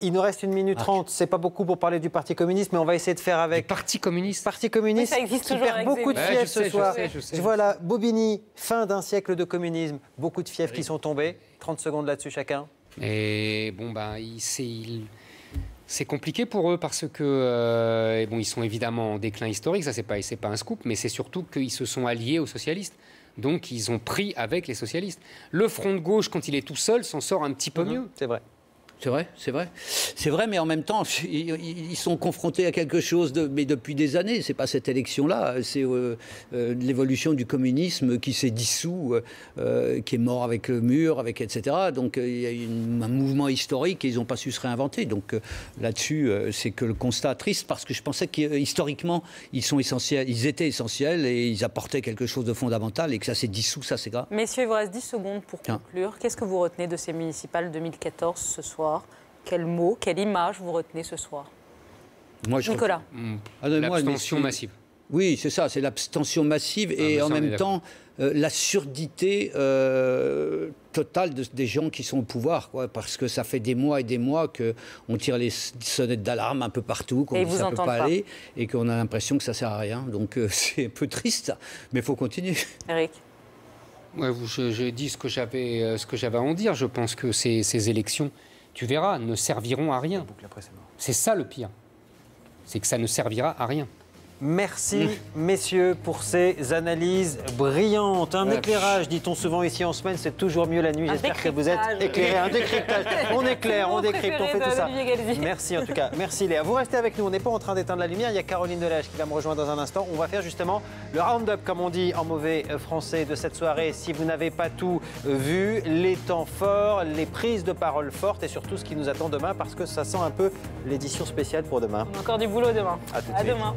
Il nous reste 1 minute 30, c'est pas beaucoup pour parler du Parti communiste, mais on va essayer de faire avec... Parti communiste. Parti communiste, ça existe qui toujours perd beaucoup de fiefs ce soir. Je sais. Voilà, Bobigny, fin d'un siècle de communisme, beaucoup de fiefs qui sont tombés. 30 secondes là-dessus chacun. Et bon, c'est compliqué pour eux parce que ils sont évidemment en déclin historique, ça c'est pas un scoop, mais c'est surtout qu'ils se sont alliés aux socialistes. Donc ils ont pris avec les socialistes. Le front de gauche, quand il est tout seul, s'en sort un petit peu mieux. C'est vrai. C'est vrai, c'est vrai. C'est vrai, mais en même temps, ils sont confrontés à quelque chose, mais depuis des années. C'est pas cette élection-là, c'est l'évolution du communisme qui s'est dissous, qui est mort avec le mur, etc. Donc il y a un mouvement historique et ils n'ont pas su se réinventer. Donc là-dessus, c'est que le constat triste, parce que je pensais qu'historiquement, ils sont essentiels, ils étaient essentiels et ils apportaient quelque chose de fondamental et que ça s'est dissous, ça c'est grave. Messieurs, il vous reste 10 secondes pour conclure. Qu'est-ce que vous retenez de ces municipales 2014 ce soir ? Quel mot, quelle image vous retenez ce soir? Nicolas. L'abstention massive. Oui, c'est ça, c'est l'abstention massive et en même temps la surdité totale des gens qui sont au pouvoir, quoi, parce que ça fait des mois et des mois qu'on tire les sonnettes d'alarme un peu partout, qu'on dit ça ne peut pas aller et qu'on a l'impression que ça ne sert à rien. Donc c'est un peu triste, mais il faut continuer. Eric. Ouais, je dis ce que j'avais à en dire. Je pense que ces élections, tu verras, ne serviront à rien. C'est ça le pire. C'est que ça ne servira à rien. Merci, messieurs, pour ces analyses brillantes. Un éclairage, dit-on souvent ici en semaine, c'est toujours mieux la nuit. J'espère que vous êtes éclairés. Un décryptage. On éclaire, on décrypte, on fait tout ça. Merci en tout cas. Merci Léa. Vous restez avec nous. On n'est pas en train d'éteindre la lumière. Il y a Caroline Delage qui va me rejoindre dans un instant. On va faire justement le round-up, comme on dit en mauvais français, de cette soirée. Si vous n'avez pas tout vu, les temps forts, les prises de parole fortes et surtout ce qui nous attend demain, parce que ça sent un peu l'édition spéciale pour demain. Encore du boulot demain. À tout de suite. Demain.